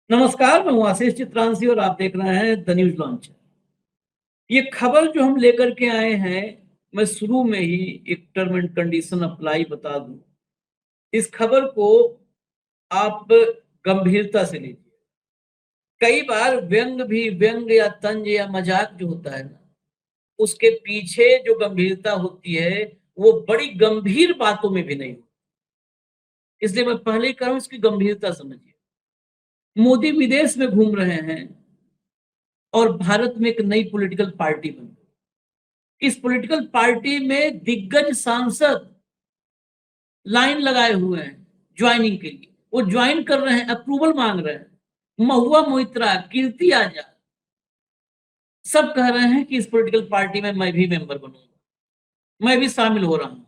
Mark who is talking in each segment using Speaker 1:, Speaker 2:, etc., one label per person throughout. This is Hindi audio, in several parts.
Speaker 1: नमस्कार, मैं हूं आशीष चित्रांशी और आप देख रहे हैं द न्यूज लॉन्चर। ये खबर जो हम लेकर के आए हैं, मैं शुरू में ही एक टर्म एंड कंडीशन अप्लाई बता दूं। इस खबर को आप गंभीरता से लीजिए। कई बार व्यंग या तंज या मजाक जो होता है ना, उसके पीछे जो गंभीरता होती है वो बड़ी गंभीर बातों में भी नहीं होती। इसलिए मैं पहले ही कह रहा हूं, इसकी गंभीरता समझिए। मोदी विदेश में घूम रहे हैं और भारत में एक नई पॉलिटिकल पार्टी बन गई। इस पॉलिटिकल पार्टी में दिग्गज सांसद लाइन लगाए हुए हैं ज्वाइनिंग के लिए। वो ज्वाइन कर रहे हैं, अप्रूवल मांग रहे हैं। महुआ मोइत्रा, कीर्ति आजाद, सब कह रहे हैं कि इस पॉलिटिकल पार्टी में मैं भी मेंबर बनूंगा, मैं भी शामिल हो रहा हूं।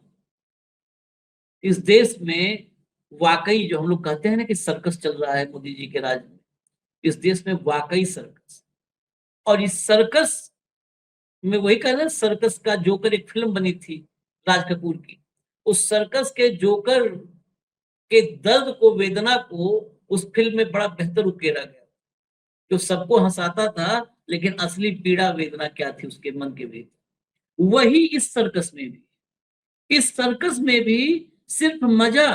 Speaker 1: इस देश में वाकई जो हम लोग कहते हैं ना कि सर्कस चल रहा है मोदी जी के राज में, इस देश में वाकई सर्कस। और इस सर्कस में वही कह रहे हैं, सर्कस का जोकर एक फिल्म बनी थी राज कपूर की। उस सर्कस के जोकर के दर्द को, वेदना को उस फिल्म में बड़ा बेहतर उकेरा गया। जो सबको हंसाता था, लेकिन असली पीड़ा वेदना क्या थी उसके मन के भीतर, वही इस सर्कस में भी। इस सर्कस में भी सिर्फ मजा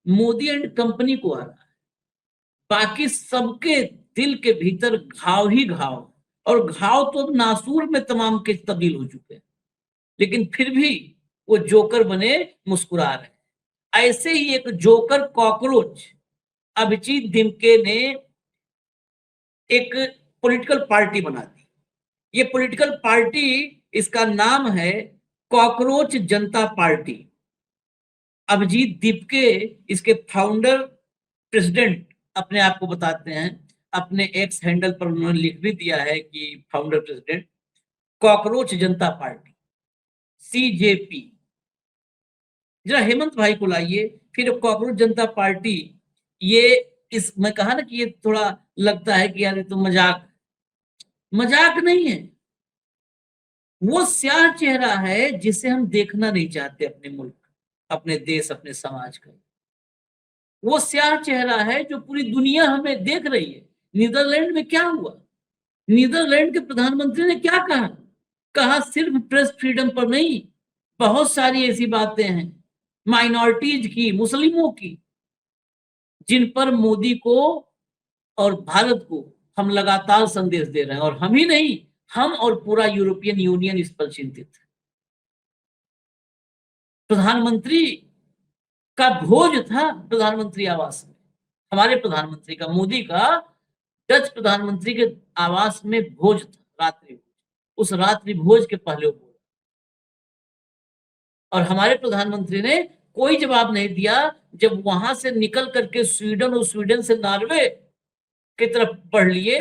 Speaker 1: मोदी एंड कंपनी को आ रहा है, बाकी सबके दिल के भीतर घाव ही घाव। और घाव तो अब नासूर में तमाम के तब्दील हो चुके हैं, लेकिन फिर भी वो जोकर बने मुस्कुरा रहे। ऐसे ही एक जोकर कॉकरोच अभिजीत दिमके ने एक पॉलिटिकल पार्टी बना दी। ये पॉलिटिकल पार्टी, इसका नाम है कॉकरोच जनता पार्टी। अभिजीत दिपके इसके फाउंडर प्रेसिडेंट अपने आप को बताते हैं। अपने एक्स हैंडल पर उन्होंने लिख भी दिया है कि founder president cockroach Janata party, CJP. जरा हेमंत भाई को लाइए, फिर कॉकरोच जनता पार्टी। ये इस मैं कहा ना कि ये थोड़ा लगता है कि यार ये तो मजाक, मजाक नहीं है। वो स्याह चेहरा है जिसे हम देखना नहीं चाहते अपने मुल्क, अपने देश, अपने समाज का। वो स्याह चेहरा है जो पूरी दुनिया हमें देख रही है। नीदरलैंड में क्या हुआ? नीदरलैंड के प्रधानमंत्री ने क्या कहा? कहा सिर्फ प्रेस फ्रीडम पर नहीं, बहुत सारी ऐसी बातें हैं माइनॉरिटीज की, मुस्लिमों की, जिन पर मोदी को और भारत को हम लगातार संदेश दे रहे हैं। और हम ही नहीं, हम और पूरा यूरोपियन यूनियन इस पर चिंतित है। प्रधानमंत्री का भोज था प्रधानमंत्री आवास में, हमारे प्रधानमंत्री का, मोदी का डच प्रधानमंत्री के आवास में भोज था, रात्रि भोज। उस रात्रि भोज के पहले भोज, और हमारे प्रधानमंत्री ने कोई जवाब नहीं दिया। जब वहां से निकल करके स्वीडन और स्वीडन से नॉर्वे की तरफ बढ़ लिए,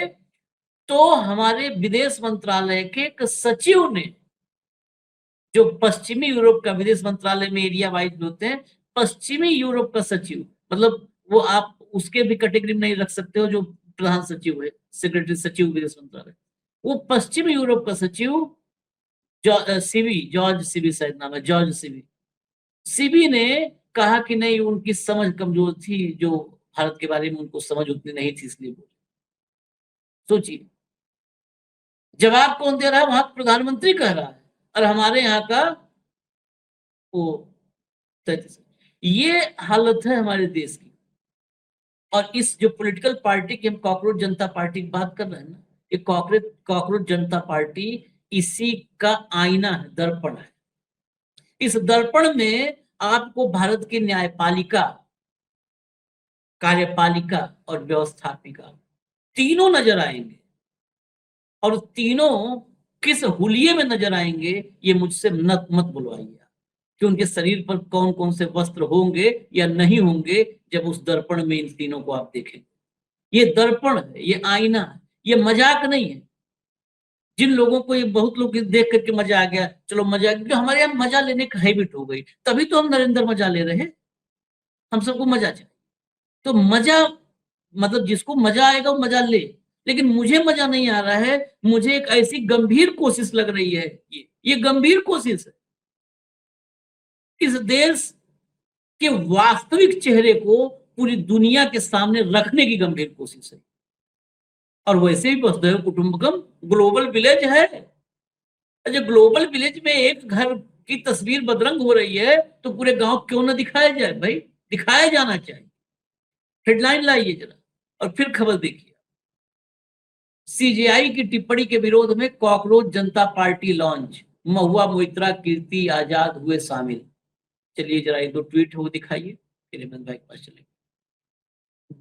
Speaker 1: तो हमारे विदेश मंत्रालय के एक सचिव ने, जो पश्चिमी यूरोप का विदेश मंत्रालय में एरिया वाइज होते हैं, पश्चिमी यूरोप का सचिव, मतलब वो आप उसके भी कैटेगरी में नहीं रख सकते हो जो प्रधान सचिव है, सेक्रेटरी सचिव विदेश मंत्रालय। वो पश्चिमी यूरोप का सचिव सीबी, जॉर्ज सीबी शायद नाम है, जॉर्ज सीबी। सीबी ने कहा कि नहीं, उनकी समझ कमजोर थी, जो भारत के बारे में उनको समझ उतनी नहीं थी, इसलिए बोले। सोचिए, जवाब कौन दे रहा है? वहां प्रधानमंत्री कह रहा है, और हमारे यहाँ का वो। ये हालत है हमारे देश की। और इस जो पॉलिटिकल पार्टी की हम कॉकरोच जनता पार्टी की बात कर रहे हैं ना, ये कॉकरोच जनता पार्टी इसी का आईना है, दर्पण है। इस दर्पण में आपको भारत की न्यायपालिका, कार्यपालिका और व्यवस्थापिका तीनों नजर आएंगे। और तीनों किस हुलिये में नजर आएंगे, ये मुझसे मत बुलवाइए कि उनके शरीर पर कौन कौन से वस्त्र होंगे या नहीं होंगे। जब उस दर्पण में इन तीनों को आप देखें, ये दर्पण है, ये आईना है, ये मजाक नहीं है। जिन लोगों को, ये बहुत लोग देख करके मजा आ गया, चलो मजा, क्योंकि हमारे यहाँ मजा लेने का हैबिट हो गई, तभी तो हम नरेंद्र मजा ले रहे हैं। हम सबको मजा चाहिए, तो मजा मतलब जिसको मजा आएगा वो मजा ले। लेकिन मुझे मजा नहीं आ रहा है, मुझे एक ऐसी गंभीर कोशिश लग रही है, ये गंभीर कोशिश है इस देश के वास्तविक चेहरे को पूरी दुनिया के सामने रखने की गंभीर कोशिश है। और वैसे भी वसुधैव कुटुंबकम ग्लोबल विलेज है। अच्छा, ग्लोबल विलेज में एक घर की तस्वीर बदरंग हो रही है तो पूरे गांव क्यों ना दिखाया जाए भाई, दिखाया जाना चाहिए। हेडलाइन लाइए जरा और फिर खबर देखिए। सीजेआई की टिप्पणी के विरोध में cockroach Janata party launch, Mahua Moitra Kirti Azad हुए शामिल। चलिए जरा ये दो ट्वीट हो दिखाइए, फिर हेमंत भाई के पास चलेंगे।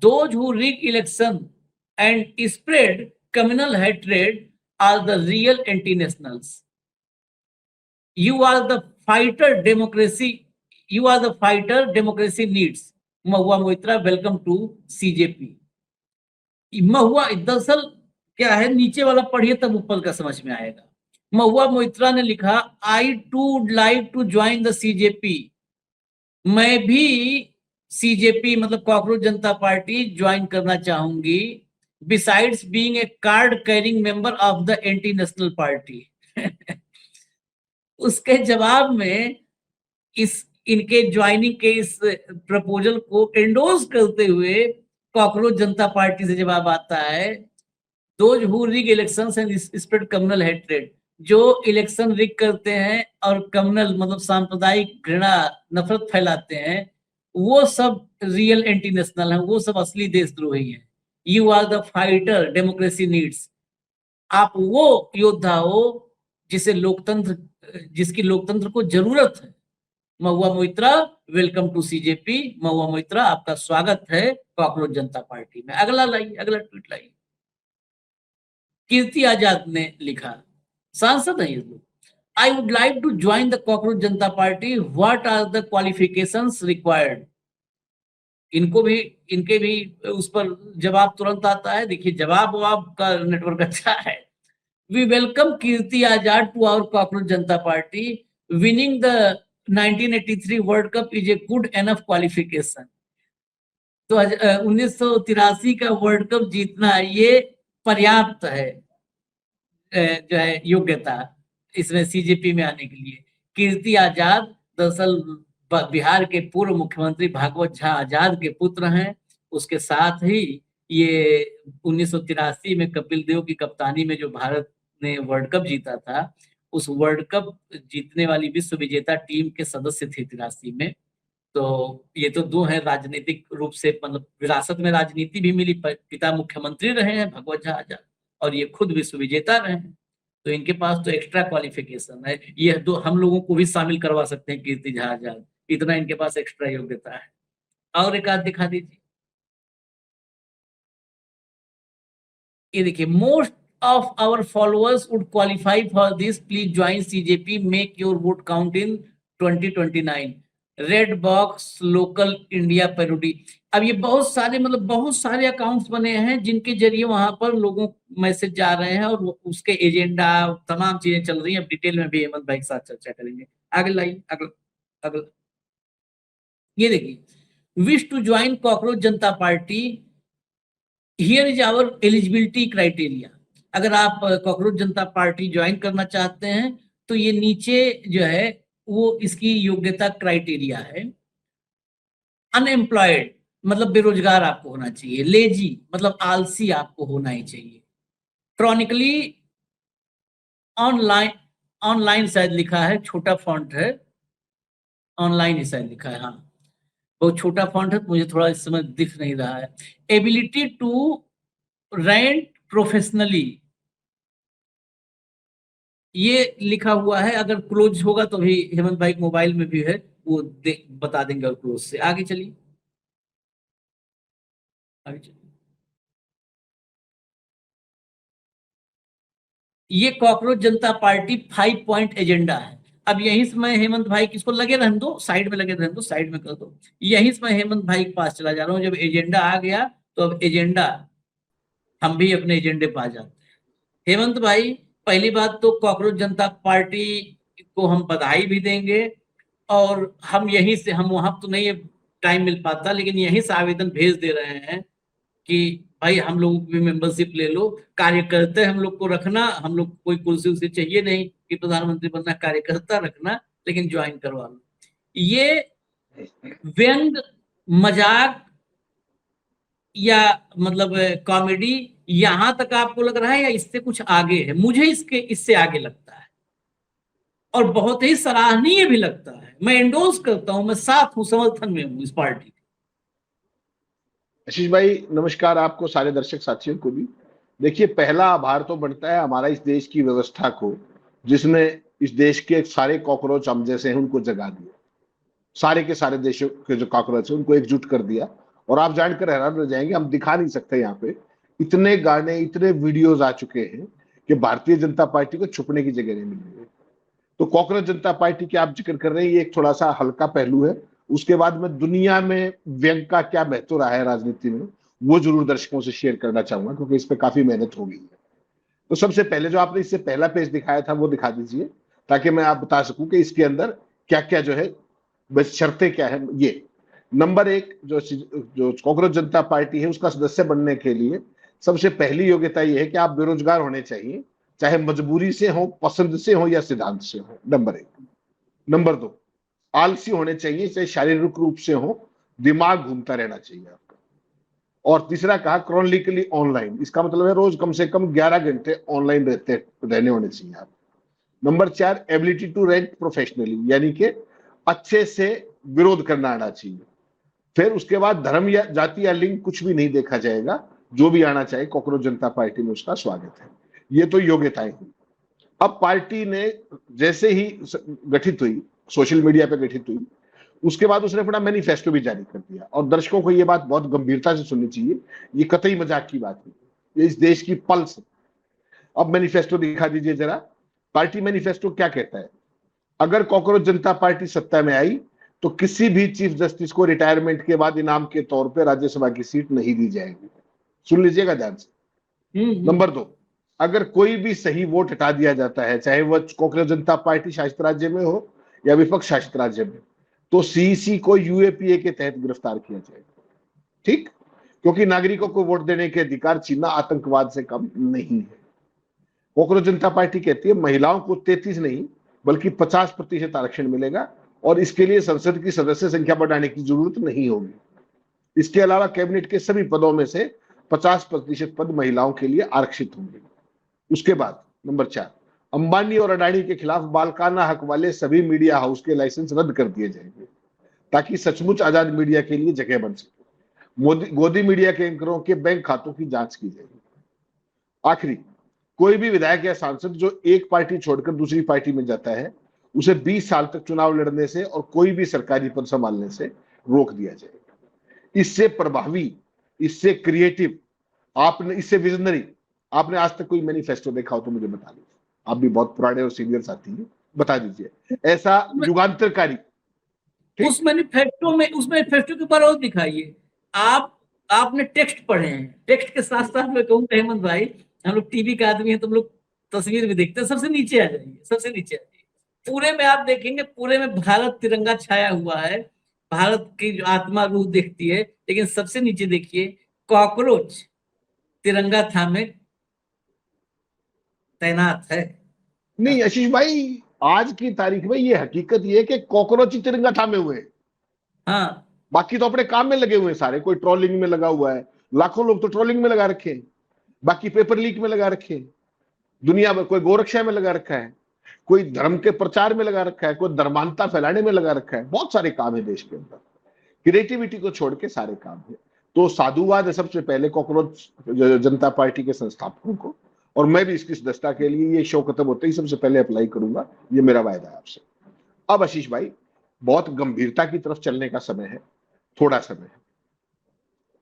Speaker 1: Those who rig election and spread communal hatred are the real anti-nationals. You are the fighter democracy. You are the fighter democracy needs. Mahua Moitra, welcome to CJP. Mahua दरअसल क्या है, नीचे वाला पढ़िए तब ऊपर का समझ में आएगा। महुआ मोइत्रा ने लिखा, I too like to join the CJP. मैं भी सीजेपी मतलब कॉकरोच जनता पार्टी ज्वाइन करना चाहूंगी, besides being a card carrying member of the anti national party. उसके जवाब में इस इनके ज्वाइनिंग के इस प्रपोजल को एंडोर्स करते हुए कॉकरोच जनता पार्टी से जवाब आता है, those who rig elections and spread communal hatred, जो इलेक्शन रिग करते हैं और कम्युनल मतलब सांप्रदायिक घृणा नफरत फैलाते हैं, वो सब रियल एंटी नेशनल हैं, वो सब असली देशद्रोही हैं। You are the fighter democracy needs. आप वो योद्धा हो जिसे लोकतंत्र, जिसकी लोकतंत्र को जरूरत है। महुआ Moitra, welcome to CJP. Mahua Moitra, आपका स्वागत है कॉकरोच जनता पार्टी में। अगला लाइए, अगला ट्वीट लाइए। कीर्ति आजाद ने लिखा, सांसद है ये लोग, I would like to join the cockroach Janata party, what are the qualifications required. इनके भी उस पर जवाब तुरंत आता है। देखिए जवाब का नेटवर्क अच्छा है। We welcome Kirti Azad to our cockroach Janata party, winning the 1983 world cup is a good enough qualification. तो 1983 का वर्ल्ड कप जीतना ये पर्याप्त है जो है योग्यता इसमें सीजेपी में आने के लिए। कीर्ति आजाद दरअसल बिहार के पूर्व मुख्यमंत्री भागवत झा आजाद के पुत्र हैं। उसके साथ ही ये 1983 में कपिल देव की कप्तानी में जो भारत ने वर्ल्ड कप जीता था, उस वर्ल्ड कप जीतने वाली विश्व विजेता टीम के सदस्य थे 83 में। तो ये तो दो हैं राजनीतिक रूप से, मतलब विरासत में राजनीति भी मिली, पिता मुख्यमंत्री रहे हैं भागवत झा आजाद और ये खुद विश्व विजेता रहे हैं। तो इनके पास तो एक्स्ट्रा क्वालिफिकेशन है, ये दो हम लोगों को भी शामिल करवा सकते हैं कीर्ति झा आजाद, इतना इनके पास एक्स्ट्रा योग्यता है। और एक आध दिखा दीजिए। ये देखिए, most of our followers would qualify for this, please join CJP, make your vote count in 2029। Red box local India parody. अब ये बहुत सारे मतलब बहुत सारे अकाउंट्स बने हैं जिनके जरिए वहां पर लोगों मैसेज जा रहे हैं और उसके एजेंडा तमाम चीजें चल रही हैं। अब डिटेल में भी हेमंत भाई के साथ चर्चा करेंगे। आगे लाइए, अगला अगला। ये देखिए, wish to join cockroach Janata party, here is our eligibility criteria. अगर आप कॉकरोच जनता पार्टी ज्वाइन करना चाहते हैं तो ये नीचे जो है वो इसकी योग्यता क्राइटेरिया है। अनएम्प्लॉयड मतलब बेरोजगार आपको होना चाहिए। लेजी मतलब आलसी आपको होना ही चाहिए। क्रॉनिकली ऑनलाइन, ऑनलाइन शायद लिखा है, छोटा फॉन्ट है, ऑनलाइन ही शायद लिखा है। हाँ, बहुत छोटा फॉन्ट है, मुझे थोड़ा इस समय दिख नहीं रहा है। एबिलिटी टू रेंट प्रोफेशनली, ये लिखा हुआ है। अगर क्लोज होगा तो भी हेमंत भाई मोबाइल में भी है, वो बता देंगे। और क्लोज से आगे चलिए, आगे चलिए। ये cockroach Janata party 5 point agenda है। अब यहीं से मैं हेमंत भाई किसको लगे रहने दो, साइड में लगे रहने दो, साइड में कर दो। यहीं से मैं हेमंत भाई के पास चला जा रहा हूँ। जब एजेंडा आ गया तो अब एजेंडा हम भी अपने एजेंडे पा जाते हैं। हेमंत भाई, पहली बात तो कॉकरोच जनता पार्टी को हम बधाई भी देंगे और हम यहीं से, हम वहां तो नहीं टाइम मिल पाता, लेकिन यहीं से आवेदन भेज दे रहे हैं कि भाई हम लोग भी मेंबरशिप ले लो। कार्यकर्ता हम लोग को रखना, हम लोग कोई कुर्सी उसे चाहिए नहीं कि प्रधानमंत्री बनना, कार्यकर्ता रखना, लेकिन ज्वाइन करवा लो। ये व्यंग, मजाक या मतलब कॉमेडी यहां तक आपको लग रहा है या इससे कुछ आगे है? मुझे इससे आगे लगता है और बहुत ही सराहनीय भी लगता है। मैं एंडोर्स करता हूं, मैं साथ हूं, समर्थन में हूं इस पार्टी।
Speaker 2: आशीष भाई नमस्कार, आपको सारे दर्शक साथियों को भी। देखिए, पहला आभार तो बनता है हमारा इस देश की व्यवस्था को, जिसने इस देश के सारे कॉकरोच हम जैसे हैं उनको जगा दिया। सारे के सारे देशों के जो कॉकरोच है उनको एकजुट कर दिया। और आप जानकर हैरान रह जाएंगे, हम दिखा नहीं सकते यहाँ पे, इतने गाने इतने वीडियोज आ चुके हैं कि भारतीय जनता पार्टी को छुपने की जगह नहीं मिल रही है। तो कॉकरोच जनता पार्टी की आप जिक्र कर रहे हैं, ये एक थोड़ा सा हल्का पहलू है। उसके बाद में दुनिया में व्यंग का क्या महत्व रहा है राजनीति में, वो जरूर दर्शकों से शेयर करना चाहूंगा, क्योंकि इस पर काफी मेहनत हो गई है। तो सबसे पहले जो आपने इससे पहला पेज दिखाया था वो दिखा दीजिए, ताकि मैं आप बता सकूं कि इसके अंदर क्या क्या जो है, बस शर्तें क्या है। ये नंबर एक, जो कॉकरोच जनता पार्टी है उसका सदस्य बनने के लिए सबसे पहली योग्यता यह है कि आप बेरोजगार होने चाहिए, चाहे मजबूरी से हो, पसंद से हो या सिद्धांत से हो। नंबर एक। नंबर दो, आलसी होने चाहिए, चाहे शारीरिक रूप से हो, दिमाग घूमता रहना चाहिए आपका। और तीसरा कहा क्रॉनिकली ऑनलाइन, इसका मतलब है रोज कम से कम 11 घंटे ऑनलाइन रहने होने चाहिए आप। नंबर चार, एबिलिटी टू रैंक प्रोफेशनली, यानी कि अच्छे से विरोध करना आना चाहिए। फिर उसके बाद धर्म या जाति या लिंग कुछ भी नहीं देखा जाएगा, जो भी आना चाहिए कॉकरोच जनता पार्टी में उसका स्वागत है। ये तो योग्यताएं हुई। अब पार्टी ने जैसे ही गठित हुई, सोशल मीडिया पे गठित हुई, उसके बाद उसने अपना मैनिफेस्टो भी जारी कर दिया। और दर्शकों को यह बात बहुत गंभीरता से सुननी चाहिए, ये कतई मजाक की बात नहीं, ये इस देश की पल्स है। अब मैनिफेस्टो दिखा दीजिए जरा। पार्टी मैनिफेस्टो क्या कहता है? अगर कॉकरोच जनता पार्टी सत्ता में आई तो किसी भी चीफ जस्टिस को रिटायरमेंट के बाद इनाम के तौर पर राज्यसभा की सीट नहीं दी जाएगी। सुन लीजिएगा ध्यान से। नंबर दो, अगर कोई भी सही वोट हटा दिया जाता है, चाहे वह कॉकरोच जनता पार्टी शासित राज्य में हो या विपक्ष शासित राज्य में, तो सीईसी को यूएपीए के तहत गिरफ्तार किया जाएगा। ठीक? क्योंकि नागरिकों को वोट देने के अधिकार छीनना आतंकवाद से कम नहीं है। कॉकरोच जनता पार्टी कहती है महिलाओं को 33 नहीं बल्कि 50% आरक्षण मिलेगा, और इसके लिए संसद की सदस्य संख्या बढ़ाने की जरूरत नहीं होगी। इसके अलावा कैबिनेट के सभी पदों में से 50% पद महिलाओं के लिए आरक्षित होंगे। उसके बाद नंबर चार, अंबानी और अडानी के खिलाफ बालकाना हक वाले सभी मीडिया हाउस के लाइसेंस रद्द कर दिए जाएंगे, ताकि सचमुच आजाद मीडिया के लिए जगह बन सके। गोदी मीडिया के एंकरों के बैंक खातों की जांच की जाएगी। आखिरी, कोई भी विधायक या सांसद जो एक पार्टी छोड़कर दूसरी पार्टी में जाता है, उसे 20 साल तक चुनाव लड़ने से और कोई भी सरकारी पद संभालने से रोक दिया जाएगा। इससे प्रभावी, इससे क्रिएटिव, आपने इससे विजनरी, आपने आज तक कोई मैनिफेस्टो देखा हो तो मुझे बता दीजिए। आप भी बहुत पुराने और सीनियर साथी हैं, बता दीजिए ऐसा युगांतरकारी।
Speaker 1: उस मैनिफेस्टो के ऊपर और दिखाइए। आपने टेक्स्ट पढ़े हैं, टेक्स्ट के साथ साथ मैं कहूँ हेमंत भाई, हम लोग टीवी के आदमी हैं, तुम लोग तस्वीर भी देखते हैं। सबसे नीचे आ जाइए, सबसे नीचे आ जाइए। पूरे में आप देखेंगे, पूरे में भारत तिरंगा छाया हुआ है, भारत की जो आत्मा रूह दिखती है। लेकिन सबसे नीचे देखिए, कॉकरोच तिरंगा थामे तैनात है।
Speaker 2: नहीं आशीष भाई, आज की तारीख में ये हकीकत ये है कि कॉकरोच ही तिरंगा थामे हुए हैं।
Speaker 1: हाँ,
Speaker 2: बाकी तो अपने काम में लगे हुए हैं सारे। कोई ट्रोलिंग में लगा हुआ है, लाखों लोग तो ट्रोलिंग में लगा रखे हैं, बाकी पेपर लीक में लगा रखे हैं, दुनिया में कोई गोरक्षा में लगा रखा है, कोई धर्म के प्रचार में लगा रखा है, कोई धर्मांता फैलाने में लगा रखा है। बहुत सारे काम है देश के अंदर, क्रिएटिविटी को छोड़ के सारे काम है। तो साधुवाद है सबसे पहले कॉकरोच जनता पार्टी के संस्थापकों को, और मैं भी इसकी सदस्यता के लिए ये शो खत्म होते ही सबसे पहले अप्लाई करूंगा, ये मेरा वायदा है आपसे। अब आशीष भाई, बहुत गंभीरता की तरफ चलने का समय है, थोड़ा समय है।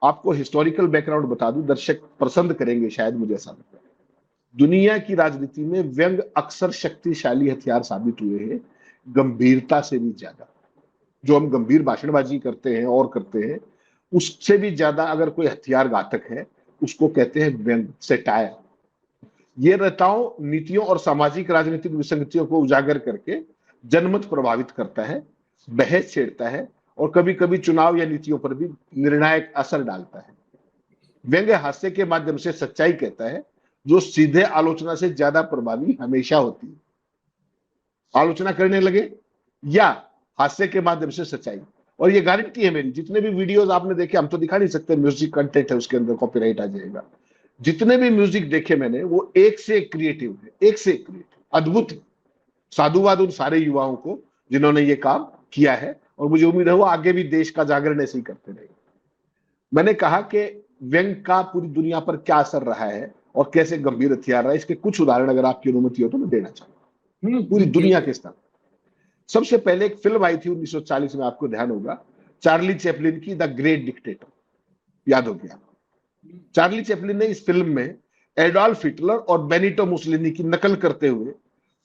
Speaker 2: आपको हिस्टोरिकल बैकग्राउंड बता दूं, दर्शक पसंद करेंगे शायद, मुझे ऐसा लगता है। दुनिया की राजनीति में व्यंग अक्सर शक्तिशाली हथियार साबित हुए हैं, गंभीरता से भी ज्यादा। जो हम गंभीर भाषणबाजी करते हैं और करते हैं, उससे भी ज्यादा अगर कोई हथियार घातक है, उसको कहते हैं व्यंग, सेटायर। ये नेताओं, नीतियों और सामाजिक राजनीतिक विसंगतियों को उजागर करके जनमत प्रभावित करता है, बहस छेड़ता है, और कभी कभी चुनाव या नीतियों पर भी निर्णायक असर डालता है। व्यंग्य हास्य के माध्यम से सच्चाई कहता है, जो सीधे आलोचना से ज्यादा प्रभावी हमेशा होती है। आलोचना करने लगे या हास्य के माध्यम से सच्चाई। और ये गारंटी है मेरी, जितने भी वीडियोस आपने देखे, हम तो दिखा नहीं सकते, म्यूजिक कंटेंट है उसके अंदर, कॉपीराइट आ जाएगा। जितने भी म्यूजिक देखे मैंने वो एक से एक क्रिएटिव है, एक से एक क्रिएटिव, अद्भुत है। साधुवाद उन सारे युवाओं को जिन्होंने ये काम किया है, और मुझे उम्मीद है वो आगे भी देश का जागरण ऐसे ही करते रहेंगे। मैंने कहा कि व्यंग का पूरी दुनिया पर क्या असर रहा है और कैसे गंभीर हथियार रहा है, इसके कुछ उदाहरण अगर आपकी अनुमति हो तो मैं देना चाहूंगा पूरी दुनिया के स्तर। सबसे पहले एक फिल्म आई थी 1940 में, आपको ध्यान होगा, चार्ली चैपलिन की द ग्रेट डिक्टेटर, याद हो गया। चार्ली चैपलिन ने इस फिल्म में एडोल्फ हिटलर और बेनिटो मुसोलिनी की नकल करते हुए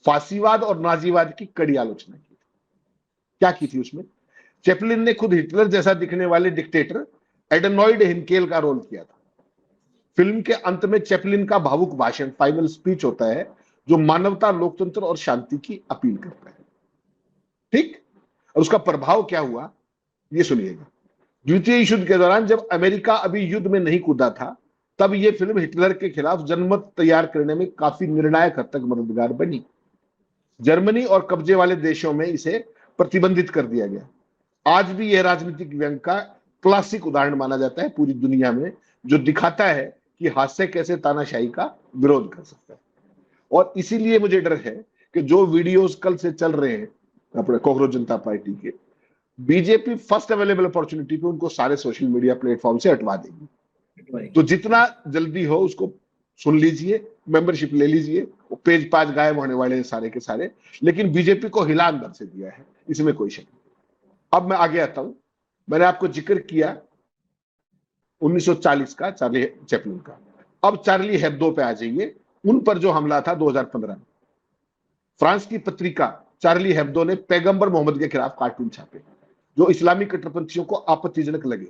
Speaker 2: फांसीवाद और नाजीवाद की कड़ी आलोचना की। क्या की थी उसमें? चैपलिन ने खुद हिटलर जैसा दिखने वाले डिक्टेटर एडनॉइड हिनकेल का रोल किया था। फिल्म के अंत में चैपलिन का भावुक भाषण, फाइनल स्पीच होता है, जो मानवता, लोकतंत्र और शांति की अपील करता है। ठीक, और उसका प्रभाव क्या हुआ ये सुनिएगा। द्वितीय विश्व युद्ध के दौरान जब अमेरिका अभी युद्ध में नहीं कूदा था, तब यह फिल्म हिटलर के खिलाफ जनमत तैयार करने में काफी निर्णायक हद तक मददगार बनी। जर्मनी और कब्जे वाले देशों में इसे प्रतिबंधित कर दिया गया। आज भी यह राजनीतिक व्यंग का क्लासिक उदाहरण माना जाता है पूरी दुनिया में, जो दिखाता है कि हास्य कैसे तानाशाही का विरोध कर सकता है। और इसीलिए मुझे डर है कि जो वीडियोस कल से चल रहे हैं अपने कॉकरोच जनता पार्टी के, बीजेपी फर्स्ट अवेलेबल अपॉर्चुनिटी पे उनको सारे सोशल मीडिया प्लेटफॉर्म से हटवा देगी। तो जितना जल्दी हो उसको सुन लीजिए, मेंबरशिप ले लीजिए, वो पेज पाज गायब होने वाले हैं सारे के सारे, लेकिन बीजेपी को हिला अंदर से दिया है, इसमें कोई शक नहीं। अब मैं आगे आता हूं। मैंने आपको जिक्र किया 1940 का, चार्ली चैपलिन का। अब चार्ली हेब्दो पे आ जाइए, उन पर जो हमला था 2015 में। फ्रांस की पत्रिका चार्ली हेब्दो ने पैगंबर मोहम्मद के खिलाफ कार्टून छापे जो इस्लामी कट्टरपंथियों को आपत्तिजनक लगे।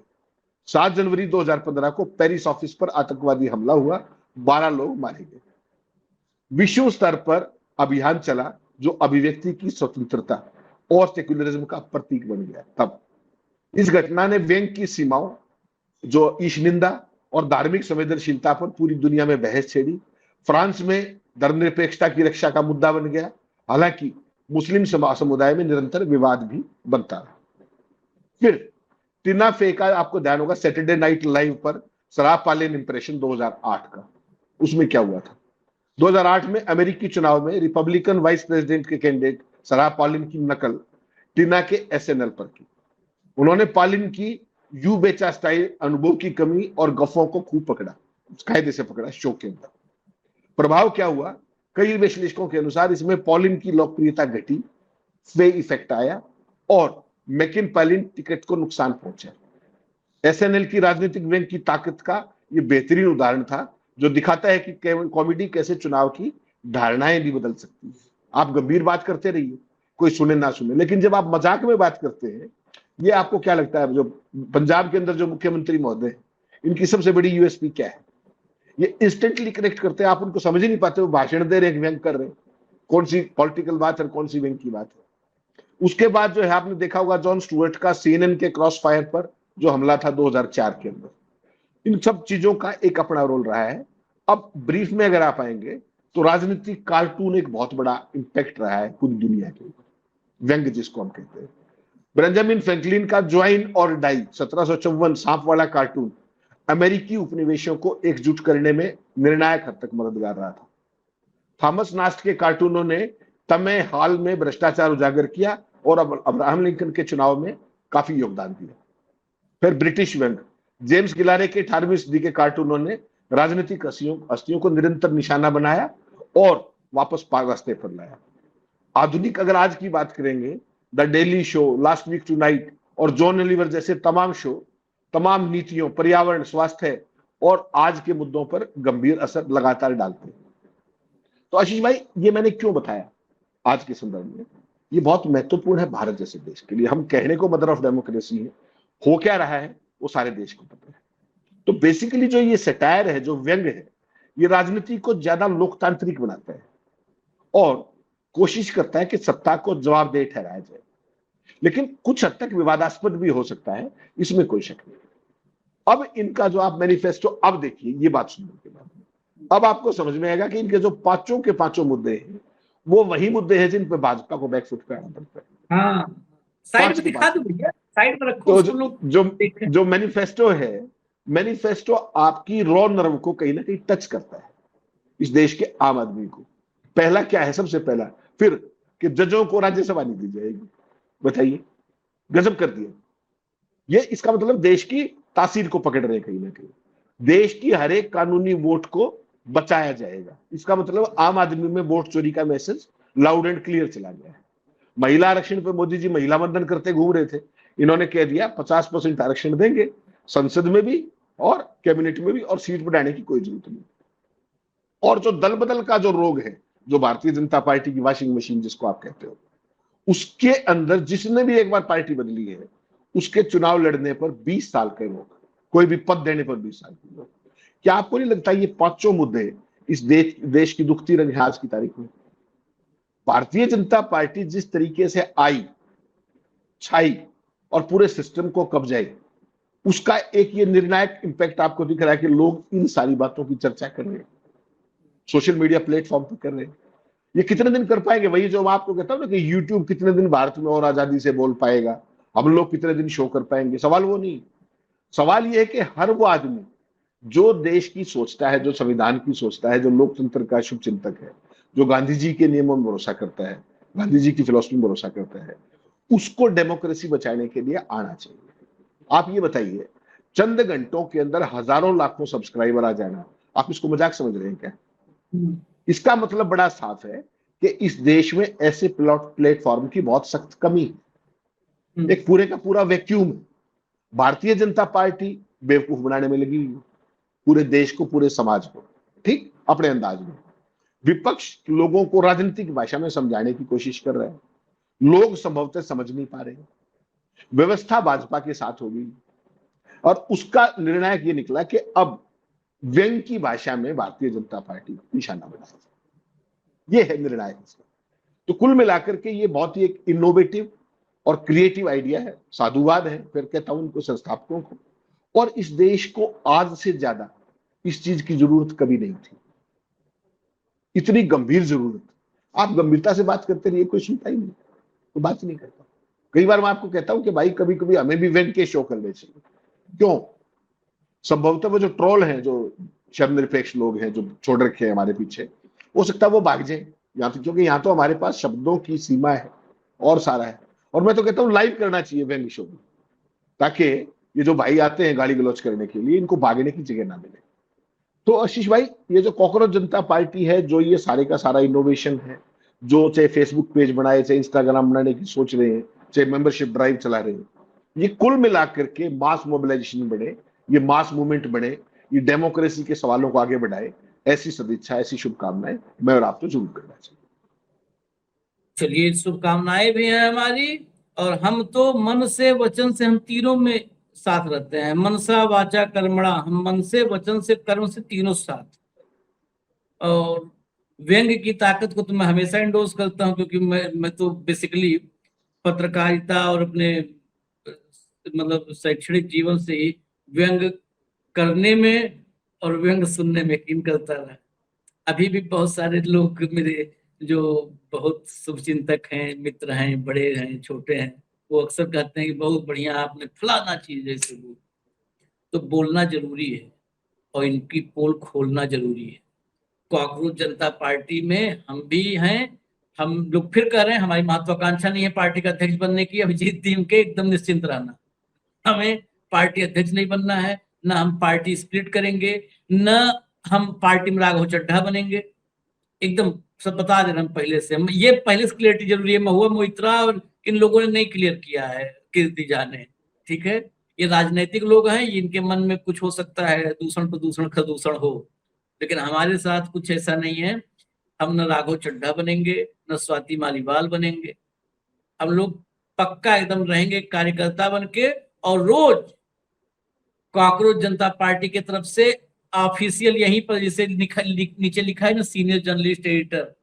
Speaker 2: 7 जनवरी 2015 को पेरिस ऑफिस पर आतंकवादी हमला हुआ, 12 लोग मारे गए। विश्व स्तर पर अभियान चला जो अभिव्यक्ति की स्वतंत्रता और सेक्युलरिज्म का प्रतीक बन गया। तब इस घटना ने व्यंग की सीमाओं, जो ईशनिंदा और धार्मिक संवेदनशीलता पर पूरी दुनिया में बहस छेड़ी। फ्रांस में धर्मनिरपेक्षता की रक्षा का मुद्दा बन गया, हालांकि मुस्लिम समुदाय में निरंतर विवाद भी बनता रहा। फिर टीना फे का आपको ध्यान होगा, सैटरडे नाइट लाइव पर सराह पालिन इंप्रेशन 2008 का। उसमें क्या हुआ था? 2008 में अमेरिकी चुनाव में रिपब्लिकन वाइस प्रेसिडेंट के कैंडिडेट सराह पालिन की नकल टीना के एसएनएल पर की। उन्होंने पालिन की यू बेचा स्टाइल, अनुभव की कमी और गफों को खूब पकड़ा, कायदे से पकड़ा शो के अंदर। प्रभाव क्या हुआ? कई विश्लेषकों के अनुसार इसमें पॉलिन की लोकप्रियता घटी, फे इफेक्ट आया और मैकिन पालिन टिकट को नुकसान पहुंचा। एसएनएल की राजनीतिक व्यंग की ताकत का यह बेहतरीन उदाहरण था, जो दिखाता है कि कॉमेडी कैसे चुनाव की धारणाएं भी बदल सकती है। आप गंभीर बात करते रहिए, कोई सुने ना सुने, लेकिन जब आप मजाक में बात करते हैं, ये आपको क्या लगता है, जो पंजाब के अंदर जो मुख्यमंत्री महोदय, इनकी सबसे बड़ी यूएसपी क्या है? ये इंस्टेंटली कनेक्ट करते हैं, आप उनको समझ ही नहीं पाते, वो भाषण दे रहे, व्यंग कर रहे, कौन सी पॉलिटिकल बात है, कौन सी व्यंग की बात है। उसके बाद जो है आपने देखा होगा जॉन स्टुअर्ट का सीएनएन के क्रॉस फायर पर जो हमला था 2004 के अंदर। इन सब चीजों का एक अपना रोल रहा है। अब ब्रीफ में अगर आप आएंगे तो राजनीतिक कार्टून एक बहुत बड़ा इंपैक्ट रहा है पूरी दुनिया के ऊपर, व्यंग जिसको हम कहते हैं। बेंजामिन फ्रैंकलिन का ज्वाइन और डाई 1754 सांप वाला कार्टून अमेरिकी उपनिवेशों को एकजुट करने में निर्णायक हद तक मददगार रहा था। थॉमस नास्ट के कार्टूनों ने तमय हाल में भ्रष्टाचार उजागर किया और अब्राहम लिंकन के चुनाव में काफी योगदान दिया। फिर ब्रिटिश व्यंग, जेम्स गिलारे के 18वीं सदी के कार्टूनों ने राजनीतिक हस्तियों को निरंतर निशाना बनाया और वापस रास्ते पर लाया। आधुनिक अगर आज की बात करेंगे, the daily show, last week tonight और जॉन ओलिवर जैसे तमाम शो तमाम नीतियों, पर्यावरण, स्वास्थ्य और आज के मुद्दों पर गंभीर असर लगातार डालते हैं। तो आशीष भाई, ये मैंने क्यों बताया आज के संदर्भ में? ये बहुत महत्वपूर्ण है भारत जैसे देश के लिए। हम कहने को मदर ऑफ डेमोक्रेसी है, हो क्या रहा है वो सारे देश को पता है। तो बेसिकली जो ये सटायर है, जो व्यंग है, ये राजनीति को ज्यादा लोकतांत्रिक बनाता है और कोशिश करता है कि सत्ता को जवाबदेह ठहराया जाए, लेकिन कुछ हद तक विवादास्पद भी हो सकता है, इसमें कोई शक नहीं। अब इनका जो आप मैनिफेस्टो अब देखिए, ये बात सुनने के बाद अब आपको समझ में आएगा कि इनके जो पांचों के पांचों मुद्दे हैं वो वही मुद्दे हैं जिन पे भाजपा को बैकफुट पे आना पड़ता है।
Speaker 1: हाँ, साइड में दिखा दो भैया, साइड में रखो
Speaker 2: तो
Speaker 1: उसको लोग
Speaker 2: जो मैनिफेस्टो है मैनिफेस्टो आपकी रॉ नर्व को कहीं ना कहीं टच करता है, इस देश के आम आदमी को। पहला क्या है, सबसे पहला फिर कि जजों को राज्यसभा नहीं दी जाएगी। बताइए, गजब कर दिया। ये इसका मतलब देश की तासीर को पकड़ रहे हैं कहीं ना कहीं। देश की हर एक कानूनी वोट को बचाया जाएगा, इसका मतलब आम आदमी में वोट चोरी का मैसेज लाउड एंड क्लियर चला गया है। महिला आरक्षण पे मोदी जी महिला वंदन करते घूम रहे थे, इन्होंने कह दिया 50% आरक्षण देंगे, संसद में भी और कैबिनेट में भी, और सीट बढ़ाने की कोई जरूरत नहीं। और जो दल बदल का जो रोग है, जो भारतीय जनता पार्टी की वॉशिंग मशीन जिसको आप कहते हो, उसके अंदर जिसने भी एक बार पार्टी बदली है, उसके चुनाव लड़ने पर 20 साल के रोग, कोई भी पद देने पर 20 साल के रोग। क्या आपको नहीं लगता ये पांचों मुद्दे इस देश की दुखती रंग है आज की तारीख में? भारतीय जनता पार्टी जिस तरीके से आई, छाई और पूरे सिस्टम को कब्जाई, उसका एक ये निर्णायक इंपैक्ट आपको दिख रहा है कि लोग इन सारी बातों की चर्चा कर रहे हैं, सोशल मीडिया प्लेटफॉर्म पर कर रहे हैं। ये कितने दिन कर पाएंगे? वही जो मैं आपको कहता हूं ना कि यूट्यूब कितने दिन भारत में और आजादी से बोल पाएगा, हम लोग कितने दिन शो कर पाएंगे, सवाल वो नहीं। सवाल ये है कि हर वो आदमी जो देश की सोचता है, जो संविधान की सोचता है, जो लोकतंत्र का शुभ चिंतक है, जो गांधी जी के नियमों में भरोसा करता है, गांधी जी की फिलॉसफी में भरोसा करता है, उसको डेमोक्रेसी बचाने के लिए आना चाहिए। आप ये बताइए, चंद घंटों के अंदर हजारों लाखों सब्सक्राइबर आ जाना, आप इसको मजाक समझ रहे हैं क्या? इसका मतलब बड़ा साफ है कि इस देश में ऐसे प्लेटफॉर्म की बहुत सख्त कमी है। एक पूरे का पूरा वैक्यूम है। भारतीय जनता पार्टी बेवकूफ बनाने में लगी हुई है, पूरे देश को, पूरे समाज को, ठीक अपने अंदाज में। विपक्ष लोगों को राजनीतिक भाषा में समझाने की कोशिश कर रहे हैं, लोग संभवतः समझ नहीं पा रहे हैं। व्यवस्था भाजपा के साथ होगी और उसका निर्णायक ये निकला कि अब व्यंग की भाषा में भारतीय जनता पार्टी निशाना बनाया। ये है निर्णायक। तो कुल मिलाकर के ये बहुत ही एक इनोवेटिव और क्रिएटिव आइडिया है, साधुवाद है फिर कहता हूं उनको, संस्थापकों को। और इस देश को आज से ज्यादा इस चीज की जरूरत कभी नहीं थी, इतनी गंभीर जरूरत। आप गंभीरता से बात करते रहिए, कोई सुनता ही नहीं, कोई बात ही नहीं करता। कई बार मैं आपको कहता हूं कि भाई कभी कभी हमें भी व्यंग के शो करने चाहिए। क्यों? संभवतः वो जो ट्रोल हैं, जो शब्दनिरपेक्ष लोग हैं जो छोड़ रखे हैं हमारे पीछे, हो सकता है वो भाग जाए यहाँ पे, क्योंकि यहाँ तो हमारे पास शब्दों की सीमा है और सारा है। और मैं तो कहता हूँ लाइव करना चाहिए व्यंग शो, ताकि ये जो भाई आते हैं गाली गलौज करने के लिए, इनको भागने की जगह ना मिले। तो आशीष भाई, ये जो कॉकरोच जनता पार्टी है, जो ये सारे का सारा इनोवेशन है, जो चाहे फेसबुक पेज बनाए, चाहे इंस्टाग्राम बनाने की सोच रहे हैं, चाहे मेंबरशिप ड्राइव चला रहे हैं, ये कुल मिलाकर के मास मोबिलाइजेशन बढ़े, ये मास मूवमेंट बढ़े, ये डेमोक्रेसी के सवालों को आगे बढ़ाए, ऐसी सदिच्छा, ऐसी शुभकामनाएं मैं और आप तो जरूर करना चाहिए।
Speaker 1: चलिए, शुभकामनाएं भी हैं हमारी, और हम तो मन से वचन से, हम तीनों में साथ रहते हैं। मनसा वाचा कर्मणा, हम मन से वचन से कर्म से तीनों साथ। और व्यंग की ताकत को तो मैं हमेशा इंडोर्स करता हूं, क्योंकि मैं तो बेसिकली पत्रकारिता और अपने मतलब शैक्षणिक जीवन से ही व्यंग करने में और व्यंग सुनने में यकीन करता रहा। अभी भी बहुत सारे लोग मेरे जो बहुत शुभचिंतक हैं, मित्र हैं, बड़े हैं, छोटे हैं, वो अक्सर कहते हैं कि बहुत बढ़िया आपने फलाना चीज जैसे बोल। तो बोलना जरूरी है और इनकी पोल खोलना जरूरी है। कॉकरोच जनता पार्टी में हम भी हैं। हम लोग फिर कह रहे हैं, हमारी महत्वाकांक्षा नहीं है पार्टी का अध्यक्ष बनने की। अभिजीत टीम के एकदम निश्चिंत रहना, हमें पार्टी अध्यक्ष नहीं बनना है, ना हम पार्टी स्प्लिट करेंगे, न हम पार्टी में राघव चड्ढा बनेंगे। एकदम सब बता दे रहे हम पहले से। ये पहले से क्लियरिटी जरूरी है। महुआ मोइत्रा और इन लोगों ने नहीं क्लियर किया है, कीर्ति झा ने, ठीक है। ये राजनीतिक लोग हैं, इनके मन में कुछ हो सकता है, दूषण प्रदूषण खदूषण हो, लेकिन हमारे साथ कुछ ऐसा नहीं है। हम न राघव चड्ढा बनेंगे, न स्वाति मालीवाल बनेंगे। हम लोग पक्का एकदम रहेंगे कार्यकर्ता बन के, और रोज कॉकरोच जनता पार्टी की तरफ से ऑफिशियल यहीं पर जिसे नीचे लिखा है ना, सीनियर जर्नलिस्ट एडिटर,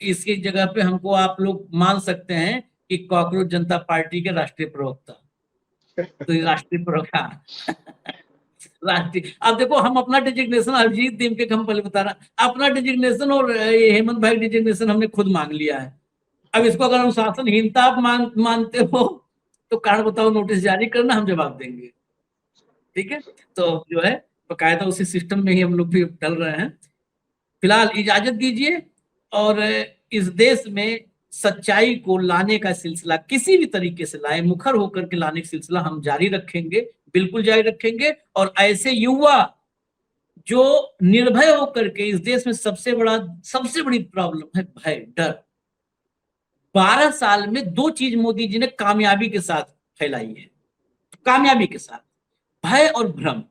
Speaker 1: इसकी जगह पे हमको आप लोग मान सकते हैं कि कॉकरोच जनता पार्टी के राष्ट्रीय प्रवक्ता। तो राष्ट्रीय प्रवक्ता राष्ट्रीय, अब देखो हम अपना डिजिग्नेशन, अभिजीत टीम के हम पहले बता रहा, अपना डिजिग्नेशन और हेमंत भाई डिजिग्नेशन हमने खुद मांग लिया है। अब इसको अगर अनुशासनहीनता आप मानते हो तो कारण बताओ, नोटिस जारी करना, हम जवाब देंगे। ठीक है, तो जो है बकायदा उसी सिस्टम में ही हम लोग भी डल रहे हैं। फिलहाल इजाजत दीजिए, और इस देश में सच्चाई को लाने का सिलसिला किसी भी तरीके से लाए, मुखर होकर के लाने का सिलसिला हम जारी रखेंगे, बिल्कुल जारी रखेंगे। और ऐसे युवा जो निर्भय होकर के, इस देश में सबसे बड़ी प्रॉब्लम है भय, डर। 12 साल में 2 चीज मोदी जी ने कामयाबी के साथ फैलाई है, कामयाबी के साथ, भय और भ्रम।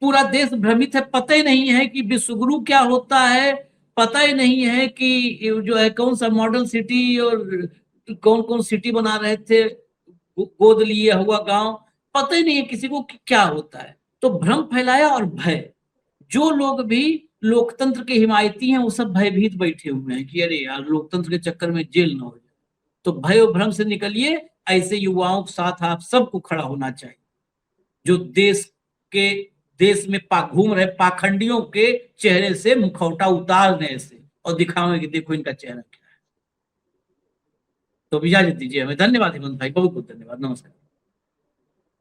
Speaker 1: पूरा देश भ्रमित है, पता ही नहीं है कि विश्वगुरु क्या होता है, पता ही नहीं है कि जो है कौन सा मॉडल सिटी और कौन कौन सिटी बना रहे थे, गोद लिए हुआ गांव, पता ही नहीं है किसी को कि क्या होता है। तो भ्रम फैलाया और भय। जो लोग भी लोकतंत्र के हिमायती हैं वो सब भयभीत बैठे हुए हैं कि अरे यार लोकतंत्र के चक्कर में जेल ना हो जाए। तो भय और भ्रम से निकलिए, ऐसे युवाओं के साथ आप सबको खड़ा होना चाहिए जो देश में घूम रहे पाखंडियों के चेहरे से मुखौटा उतार दें ऐसे, और दिखाएं कि देखो इनका चेहरा क्या है। तो इजाजत दीजिए हमें। धन्यवाद हेमंत भाई, बहुत बहुत धन्यवाद, नमस्कार।